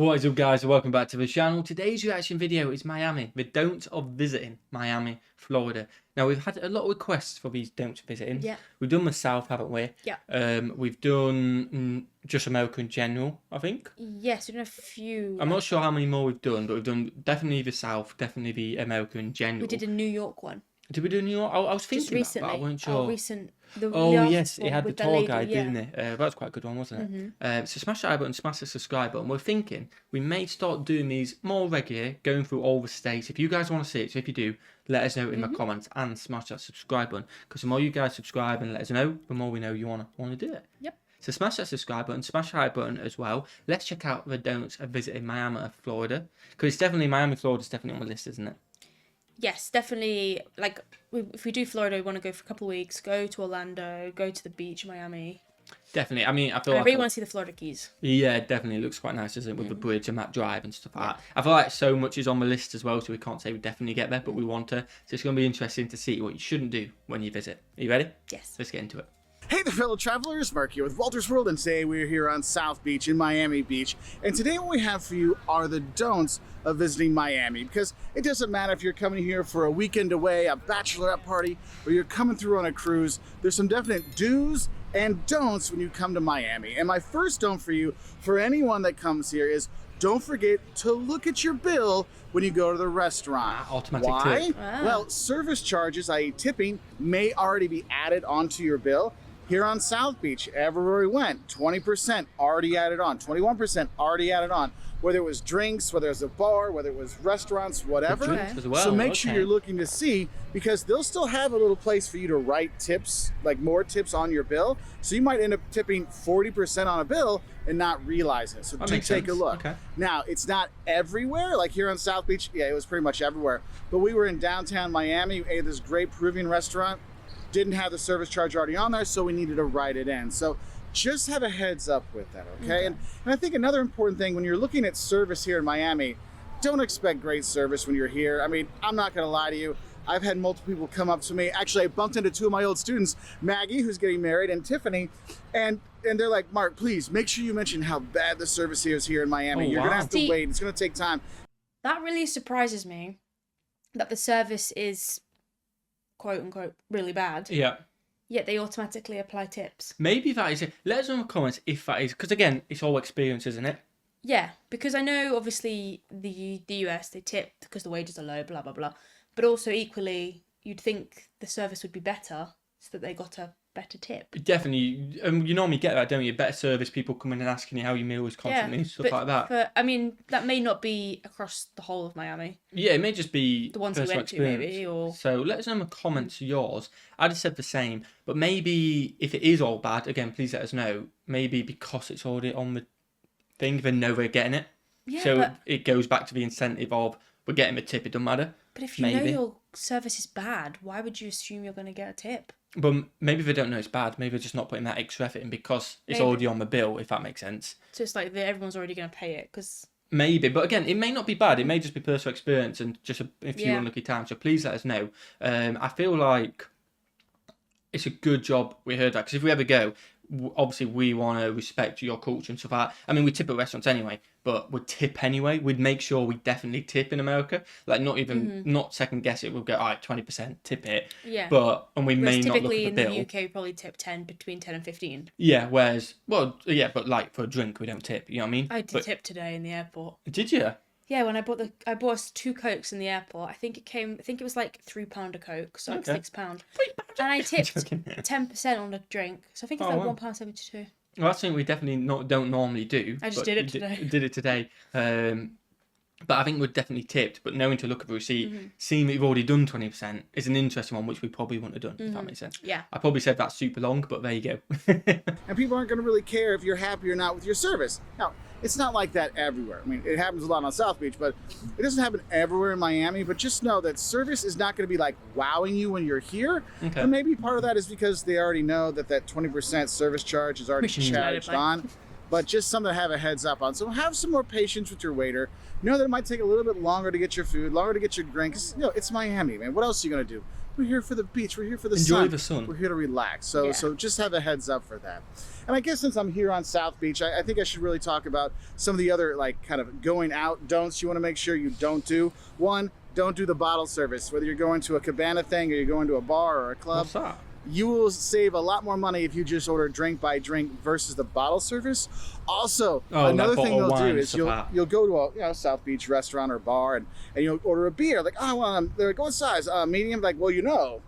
What is up, guys, and welcome back to the channel. Today's reaction video is Miami, the don'ts of visiting Miami, Florida. Now, we've had a lot of requests for these don'ts of visiting. Yeah. We've done the South, haven't we? Yeah. We've done just America in general, I think. Yes, we've done a few. I'm not sure how many more we've done, but we've done definitely the South, definitely the America in general. We did a New York one. Did we do New York? I was thinking Just recently. that, but I wasn't sure. Yes, it had the tall guy, didn't it? That was quite a good one, wasn't it? So smash that like button, smash the subscribe button. We're thinking we may start doing these more regular, going through all the states. If you guys want to see it, so if you do, let us know in the comments and smash that subscribe button. Because the more you guys subscribe and let us know, the more we know you want to do it. Yep. So smash that subscribe button, smash the like button as well. Let's check out the don'ts of visiting Miami, Florida. Because it's definitely, Miami, Florida's definitely on the list, isn't it? Yes, definitely. Like, if we do Florida, we want to go for a couple of weeks, go to Orlando, go to the beach, Miami. Definitely. I mean, I feel I really want to see the Florida Keys. Yeah, definitely. It looks quite nice, doesn't it? With the bridge and that drive and stuff like that. I feel like so much is on the list as well, so we can't say we definitely get there, but we want to. So it's going to be interesting to see what you shouldn't do when you visit. Are you ready? Yes. Let's get into it. Hey there, fellow travelers, Mark here with Walter's World, and today we're here on South Beach in Miami Beach. And today what we have for you are the don'ts of visiting Miami, because it doesn't matter if you're coming here for a weekend away, a bachelorette party, or you're coming through on a cruise. There's some definite do's and don'ts when you come to Miami. And my first don't for you, for anyone that comes here, is don't forget to look at your bill when you go to the restaurant. Automatic Why? tip. Well, service charges, i.e. tipping, may already be added onto your bill. Here on South Beach, everywhere we went, 20% already added on, 21% already added on. Whether it was drinks, whether it was a bar, whether it was restaurants, whatever. Drinks as well. So make sure you're looking to see, because they'll still have a little place for you to write tips, like more tips on your bill. So you might end up tipping 40% on a bill and not realize it. So do take a look. Okay. Now, it's not everywhere. Like here on South Beach, yeah, it was pretty much everywhere. But we were in downtown Miami, we ate this great Peruvian restaurant. Didn't have the service charge already on there, so we needed to write it in. So just have a heads up with that, okay? And I think another important thing, when you're looking at service here in Miami, don't expect great service when you're here. I mean, I'm not gonna lie to you. I've had multiple people come up to me. Actually, I bumped into two of my old students, Maggie, who's getting married, and Tiffany, and they're like, Mark, please make sure you mention how bad the service is here in Miami. You're gonna have to wait. It's gonna take time. That really surprises me, that the service is quote unquote really bad. Yeah. Yet they automatically apply tips. Maybe that is it. Let us know in the comments if that is, because again, it's all experience, isn't it? Yeah, because I know obviously the US, they tip because the wages are low, blah blah blah. But also equally, you'd think the service would be better so that they got a better tip. Definitely, you normally get that, don't you? Better service, people coming and asking you how your meal is constantly, stuff like that. I mean, that may not be across the whole of Miami. Yeah, it may just be the ones we went to, maybe. Or so let us know in the comments yours. I'd have said the same, but maybe if it is all bad, again, please let us know. Maybe because it's already on the thing, they know they're getting it. Yeah, so but it goes back to the incentive of we're getting the tip. It doesn't matter. But if you know your service is bad, why would you assume you're going to get a tip? But maybe they don't know it's bad. Maybe they're just not putting that extra effort in because it's already on the bill, if that makes sense. So it's like everyone's already going to pay it because... Maybe, but again, it may not be bad. It may just be personal experience and just a few unlucky times. So please let us know. I feel like it's a good job we heard that, because if we ever go, obviously we want to respect your culture and stuff like that. I mean, we tip at restaurants anyway, but we'd tip anyway. We'd make sure we definitely tip in America. Like, not even, not second guess it. We'll go, all right, 20%, tip it. Yeah. And we may not look at the bill. Typically in the UK, we probably tip between 10 and 15. Yeah, whereas, well, yeah, but like for a drink, we don't tip. You know what I mean? I did tip today in the airport. Did you? Yeah, when I bought us 2 Cokes in the airport. I think it was like £3 a Coke, so like £6. And I tipped 10% on the drink, so I think it's like £1.72. Well, that's something we definitely don't normally do. I just did it today. Did it today. But I think we're definitely tipped. But knowing to look at the receipt, seeing that you've already done 20% is an interesting one, which we probably wouldn't have done, if that makes sense. Yeah. I probably said that super long, but there you go. And people aren't going to really care if you're happy or not with your service. Now, it's not like that everywhere. I mean, it happens a lot on South Beach, but it doesn't happen everywhere in Miami. But just know that service is not going to be like wowing you when you're here. Okay. And maybe part of that is because they already know that 20% service charge is already charged on. But just something to have a heads up on. So have some more patience with your waiter. Know that it might take a little bit longer to get your food, longer to get your drinks. You know, it's Miami, man. What else are you going to do? We're here for the beach. We're here for the Enjoy sun. the sun. We're here to relax. So Yeah. so just have a heads up for that. And I guess since I'm here on South Beach, I think I should really talk about some of the other like kind of going out don'ts you want to make sure you don't do. One, don't do the bottle service. Whether you're going to a cabana thing or you're going to a bar or a club, What's that? you will save a lot more money if you just order drink by drink versus the bottle service. Also, another like thing bottle they'll do wine, is stuff like that. you'll go to a South Beach restaurant or bar and you'll order a beer. Like, oh, they're like, what size? Medium. Like, well,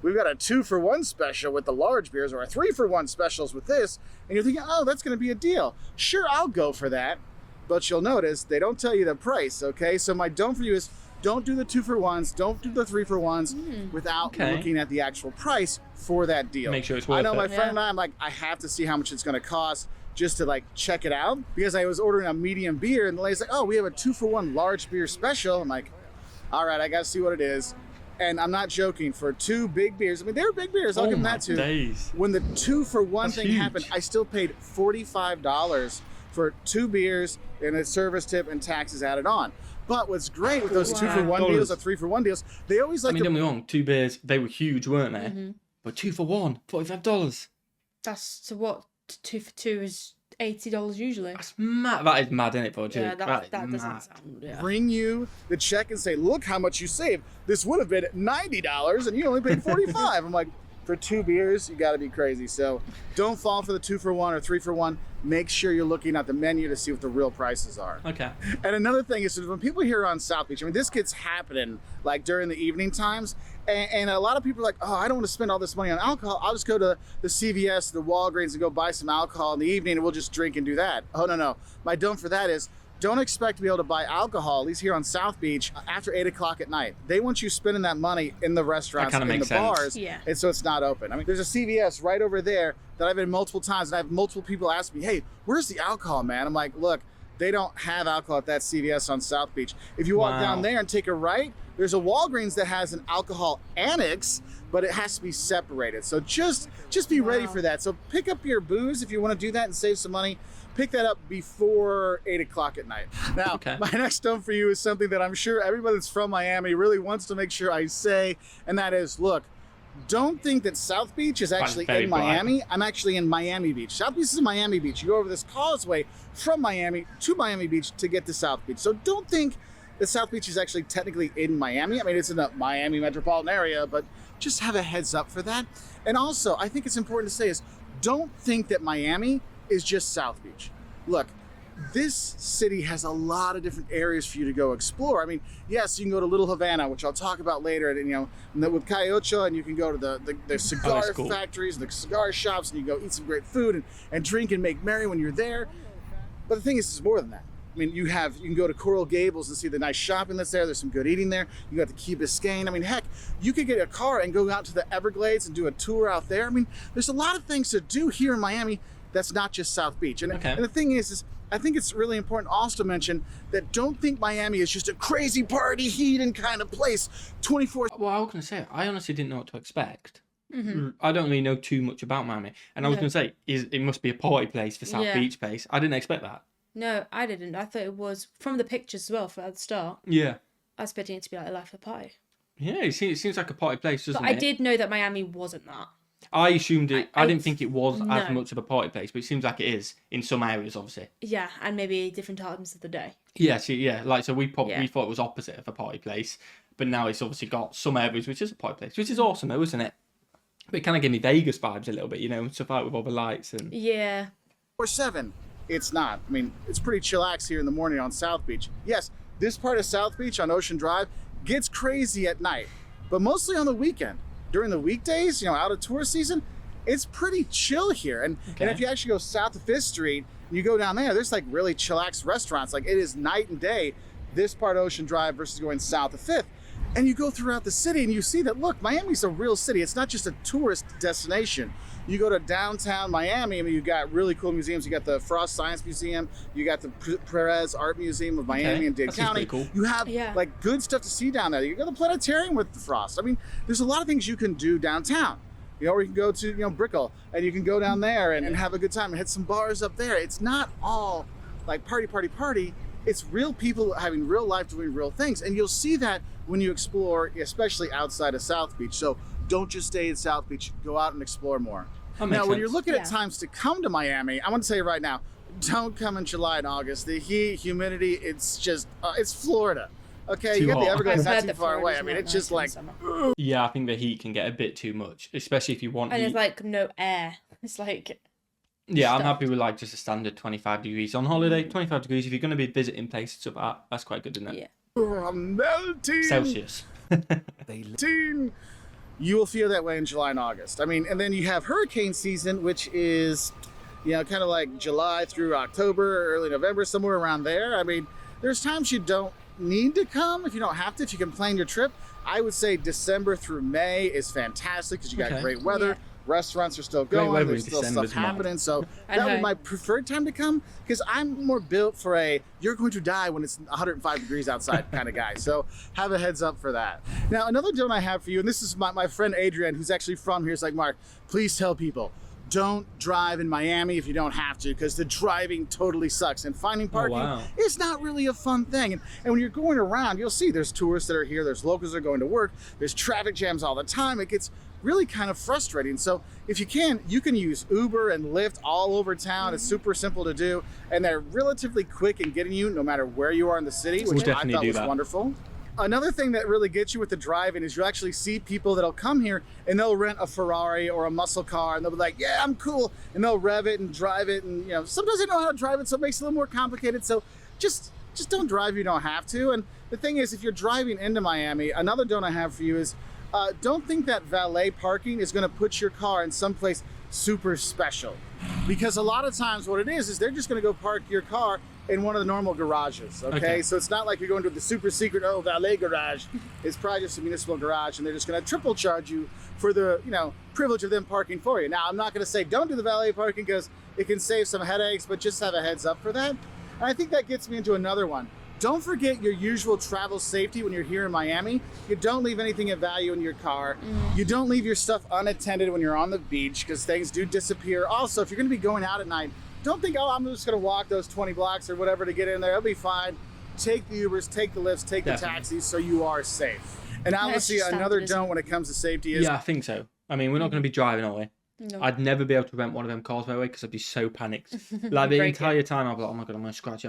we've got a 2-for-1 special with the large beers or a 3-for-1 specials with this. And you're thinking, oh, that's going to be a deal. Sure, I'll go for that. But you'll notice they don't tell you the price, okay? So my don't for you is don't do the 2-for-1s, don't do the 3-for-1s without looking at the actual price for that deal. Make sure it's worth it. I know my friend and I'm like, I have to see how much it's going to cost just to like check it out. Because I was ordering a medium beer and the lady's like, oh, we have a 2-for-1 large beer special. I'm like, all right, I got to see what it is. And I'm not joking, for 2 big beers, I mean, they were big beers, I'll give them that too. Days. When the 2-for-1 That's thing huge. happened, I still paid $45 for 2 beers and a service tip and taxes added on. But what's great with those 2-for-1 deals or 3-for-1 deals, they always like I mean, don't get me wrong, 2 beers, they were huge, weren't they? But 2 for 1, $45. That's so what 2 for 2 is $80 usually. That's mad. That is mad, isn't it, for a Yeah, joke? that is doesn't mad. sound. Yeah. bring you the check and say, look how much you saved. This would have been $90 and you only paid $45. I'm like, for 2 beers, you got to be crazy. So don't fall for the 2-for-1 or 3-for-1. Make sure you're looking at the menu to see what the real prices are. Okay. And another thing is when people here on South Beach, I mean, this gets happening like during the evening times. And a lot of people are like, oh, I don't want to spend all this money on alcohol. I'll just go to the CVS, the Walgreens, and go buy some alcohol in the evening and we'll just drink and do that. Oh, no. My don't for that is don't expect to be able to buy alcohol, at least here on South Beach, after 8 o'clock at night. They want you spending that money in the restaurants, in the makes sense. bars, Yeah. and so it's not open. I mean, there's a CVS right over there that I've been multiple times, and I have multiple people ask me, hey, where's the alcohol, man? I'm like, look, they don't have alcohol at that CVS on South Beach. If you walk down there and take a right, there's a Walgreens that has an alcohol annex, but it has to be separated. So just be ready for that. So pick up your booze if you want to do that and save some money. Pick that up before 8 o'clock at night. Now, my next don't for you is something that I'm sure everybody that's from Miami really wants to make sure I say, and that is, look, don't think that South Beach is actually in Miami. I'm actually in Miami Beach. South Beach is Miami Beach. You go over this causeway from Miami to Miami Beach to get to South Beach. So don't think that South Beach is actually technically in Miami. I mean, it's in the Miami metropolitan area, but just have a heads up for that. And also, I think it's important to say is, don't think that Miami is just South Beach. Look, this city has a lot of different areas for you to go explore. I mean, yes, you can go to Little Havana, which I'll talk about later, and with Cayocho, and you can go to the cigar factories, the cigar shops, and you go eat some great food and drink and make merry when you're there. But the thing is, it's more than that. I mean, you can go to Coral Gables and see the nice shopping that's there. There's some good eating there. You got the Key Biscayne. I mean, heck, you could get a car and go out to the Everglades and do a tour out there. I mean, there's a lot of things to do here in Miami that's not just South Beach. And the thing is I think it's really important also to mention that don't think Miami is just a crazy party, heathen kind of place 24. Well, I was going to say, I honestly didn't know what to expect. Mm-hmm. I don't really know too much about Miami. And I was going to say, it must be a party place for South Beach place. I didn't expect that. No, I didn't. I thought it was, from the pictures as well, at the start, Yeah. I was expecting it to be like a life of a party. Yeah, it seems like a party place, doesn't But it? I did know that Miami wasn't that. I assumed it. I didn't think it was no. as much of a party place, but it seems like it is in some areas, obviously. Yeah, and maybe different times of the day. Yeah, so we thought it was opposite of a party place, but now it's obviously got some areas which is a party place, which is awesome though, isn't it? But it kind of gave me Vegas vibes a little bit, stuff like with all the lights and. Yeah. Or 7. It's not. I mean, it's pretty chillax here in the morning on South Beach. Yes, this part of South Beach on Ocean Drive gets crazy at night, but mostly on the weekend. During the weekdays, out of tourist season, it's pretty chill here. And if you actually go south of 5th Street, and you go down there's like really chillax restaurants. Like it is night and day, this part of Ocean Drive versus going south of 5th. And you go throughout the city and you see that, look, Miami's a real city. It's not just a tourist destination. You go to downtown Miami, I mean, you got really cool museums. You got the Frost Science Museum. You got the Perez Art Museum of Miami and Dade County. Cool. You have like good stuff to see down there. You go to the planetarium with the Frost. I mean, there's a lot of things you can do downtown. Or you can go to, Brickell, and you can go down there and have a good time and hit some bars up there. It's not all like party. it's real people having real life doing real things. And you'll see that when you explore, especially outside of South Beach. So don't just stay in South Beach, go out and explore more. Now, when you're looking at times to come to Miami, I want to tell you right now, don't come in July and August. The heat, humidity, it's just, it's Florida. Okay, you got the Everglades not too far away. I mean, it's just like... Yeah, I think the heat can get a bit too much, especially if you want and heat. there's like no air. It's like... Yeah, stuff. I'm happy with like just a standard 25 degrees on holiday. 25 degrees, if you're going to be visiting places stuff like that, that's quite good, isn't it? Yeah. I'm melting! Celsius. You will feel that way in July and August. I mean, and then you have hurricane season, which is, you know, kind of like July through October, early November, somewhere around there. I mean, there's times you don't need to come if you don't have to, if you can plan your trip. I would say December through May is fantastic because you got great weather. Yeah. Restaurants are still going. There's still stuff happening. So that would be my preferred time to come because I'm more built for you're going to die when it's 105 degrees outside kind of guy. So have a heads up for that. Now, another don't I have for you, and this is my friend Adrian, who's actually from here. Is like, Mark, please tell people, don't drive in Miami if you don't have to, because the driving totally sucks. And finding parking is not really a fun thing. And when you're going around, you'll see there's tourists that are here, there's locals that are going to work, there's traffic jams all the time. It gets really kind of frustrating. So if you can use Uber and Lyft all over town. It's super simple to do. And they're relatively quick in getting you no matter where you are in the city, which I thought was wonderful. Another thing that really gets you with the driving is you actually see people that'll come here and they'll rent a Ferrari or a muscle car and they'll be like, yeah, I'm cool. And they'll rev it and drive it. And, you know, sometimes they know how to drive it, so it makes it a little more complicated. So just don't drive if you don't have to. And the thing is, if you're driving into Miami, another don't I have for you is don't think that valet parking is going to put your car in someplace super special. Because a lot of times what it is they're just going to go park your car in one of the normal garages, okay? So it's not like you're going to the super secret, valet garage. It's probably just a municipal garage, and they're just going to triple charge you for the, privilege of them parking for you. Now, I'm not going to say don't do the valet parking because it can save some headaches, but just have a heads up for that. And I think that gets me into another one. Don't forget your usual travel safety when you're here in Miami. You don't leave anything of value in your car. You don't leave your stuff unattended when you're on the beach because things do disappear. Also, if you're going to be going out at night, don't think, I'm just going to walk those 20 blocks or whatever to get in there. It'll be fine. Take the Ubers, take the Lyfts, take the taxis so you are safe. And obviously another don't when it comes to safety is... Yeah, I think so. I mean, we're not going to be driving, are we? No. I'd never be able to rent one of them cars, by the way, because I'd be so panicked. Like, the entire time, I'd be like, oh my God, I'm going to scratch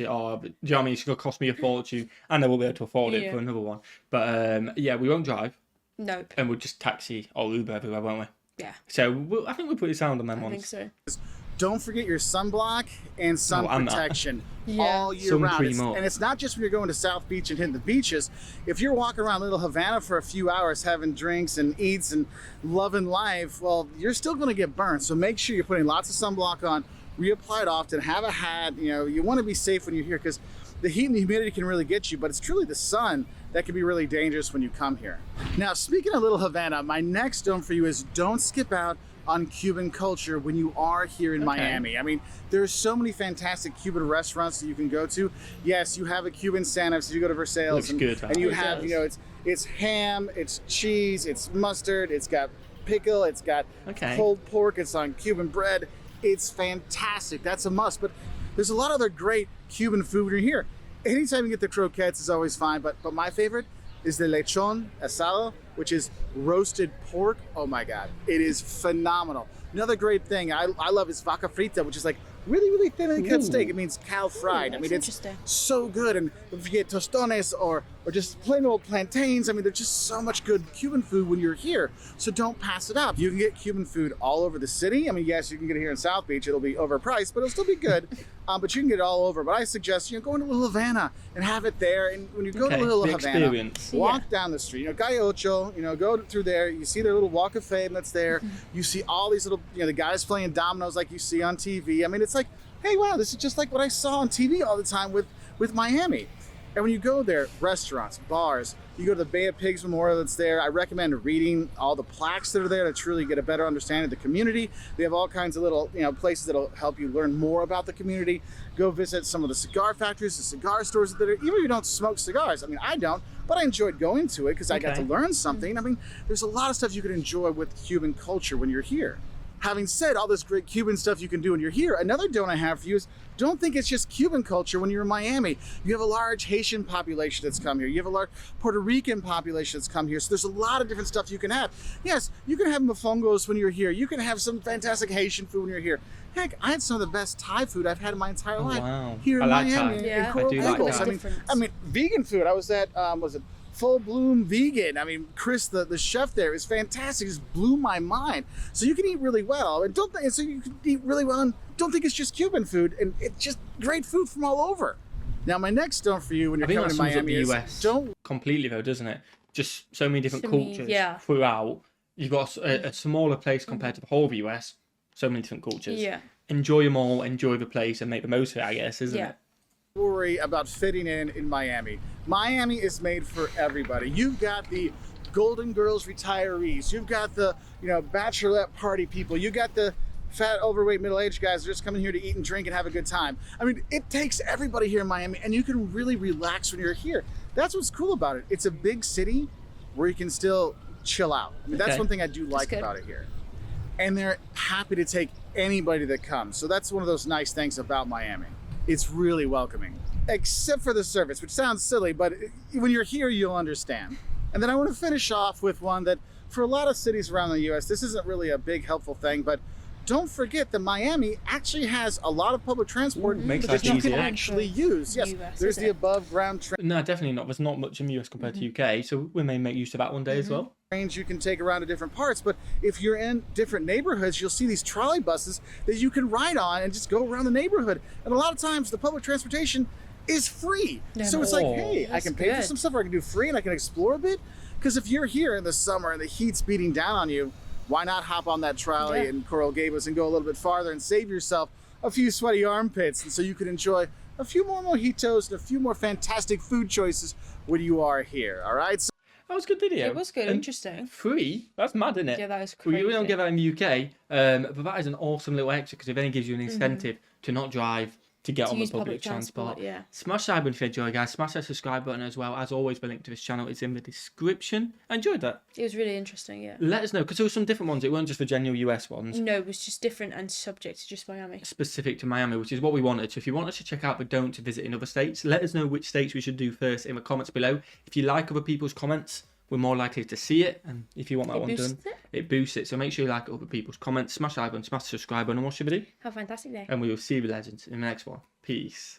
it. Oh, do you know what I mean? It's going to cost me a fortune, and I will be able to afford it for another one. But, yeah, we won't drive. Nope. And we'll just taxi or Uber everywhere, won't we? Yeah. So, I think we're pretty sound on them ones. I think so. Don't forget your sunblock and sun protection all year round. And it's not just when you're going to South Beach and hitting the beaches. If you're walking around Little Havana for a few hours having drinks and eats and loving life, well, you're still going to get burned. So make sure you're putting lots of sunblock on, reapply it often, have a hat. You want to be safe when you're here because the heat and the humidity can really get you, but it's truly the sun that can be really dangerous when you come here. Now, speaking of Little Havana, my next don't for you is don't skip out on Cuban culture when you are here in Miami. I mean, there's so many fantastic Cuban restaurants that you can go to. Yes, you have a Cuban stand-up, so you go to Versailles and you have, it's ham, it's cheese, it's mustard, it's got pickle, it's got pulled pork, it's on Cuban bread. It's fantastic. That's a must. But there's a lot of other great Cuban food when you're here. Anytime you get the croquettes is always fine, but my favorite is the lechon asado, which is roasted pork. Oh my God, it is phenomenal. Another great thing I love is vaca frita, which is like really, really thinly cut steak. It means cow fried. I mean, it's so good. And if you get tostones or just plain old plantains, I mean, there's just so much good Cuban food when you're here. So don't pass it up. You can get Cuban food all over the city. I mean, yes, you can get it here in South Beach. It'll be overpriced, but it'll still be good. But you can get it all over. But I suggest, go into Little Havana and have it there. And when you go to Little Havana, walk down the street, Calle Ocho, go through there. You see their little walk of fame that's there. You see all these little, the guys playing dominoes like you see on TV. I mean, it's like, hey, wow, this is just like what I saw on TV all the time with Miami. And when you go there, restaurants, bars, you go to the Bay of Pigs Memorial that's there. I recommend reading all the plaques that are there to truly get a better understanding of the community. They have all kinds of little, places that'll help you learn more about the community. Go visit some of the cigar factories, the cigar stores that are, even if you don't smoke cigars. I mean, I don't, but I enjoyed going to it because I got to learn something. I mean, there's a lot of stuff you can enjoy with Cuban culture when you're here. having said all this great Cuban stuff you can do when you're here, another don't I have for you is don't think it's just Cuban culture when you're in Miami. You have a large Haitian population that's come here. You have a large Puerto Rican population that's come here. So there's a lot of different stuff you can have. Yes, you can have mofongos when you're here. You can have some fantastic Haitian food when you're here. Heck, I had some of the best Thai food I've had in my entire life here in Miami. Yeah. In Coral Gables. Thai. I mean, vegan food. I was at, was it Full Bloom Vegan? I mean, Chris, the chef there, is fantastic. Just blew my mind. So you can eat really well, and so you can eat really well, and don't think it's just Cuban food, and it's just great food from all over. Now, my next don't for you when you're coming to Miami is don't completely though, doesn't it? Just so many different cultures throughout. You've got a smaller place compared to the whole of the US. So many different cultures. Yeah. Enjoy them all, enjoy the place, and make the most of it, I guess, isn't it? worry about fitting in Miami. Miami is made for everybody. You've got the Golden Girls retirees. You've got the, bachelorette party people. You got the fat, overweight, middle-aged guys that are just coming here to eat and drink and have a good time. I mean, it takes everybody here in Miami, and you can really relax when you're here. That's what's cool about it. It's a big city where you can still chill out. I mean, that's one thing I do like about it here. And they're happy to take anybody that comes. So that's one of those nice things about Miami. It's really welcoming, except for the service, which sounds silly, but when you're here, you'll understand. And then I want to finish off with one that for a lot of cities around the US, this isn't really a big helpful thing, but don't forget that Miami actually has a lot of public transport that you can actually use. Yes, there's the above ground train. No, definitely not. There's not much in the US compared to UK, so we may make use of that one day as well. Trains you can take around to different parts, but if you're in different neighborhoods, you'll see these trolley buses that you can ride on and just go around the neighborhood. And a lot of times the public transportation is free. So it's like, hey, I can pay for some stuff, or I can do free and I can explore a bit. Because if you're here in the summer and the heat's beating down on you, why not hop on that trolley in Coral Gables and go a little bit farther and save yourself a few sweaty armpits, and so you can enjoy a few more mojitos and a few more fantastic food choices when you are here. All right. So that was a good video. It was good, and interesting. Free? That's mad, isn't it? Yeah, that is crazy. We don't get that in the UK, but that is an awesome little extra because it then gives you an incentive to not drive, to get on the public transport. Yeah. Smash that button if you enjoy, guys. Smash that subscribe button as well. As always, the link to this channel is in the description. I enjoyed that. It was really interesting, yeah. Let us know, because there were some different ones. It weren't just the general US ones. No, it was just different and subject to just Miami. Specific to Miami, which is what we wanted. So if you want us to check out the don't to visit in other states, let us know which states we should do first in the comments below. If you like other people's comments, we're more likely to see it, and if you want that one done, it boosts it. So make sure you like other people's comments, smash the like button, smash the subscribe button, and watch the video. Have a fantastic day. And we will see you legends in the next one. Peace.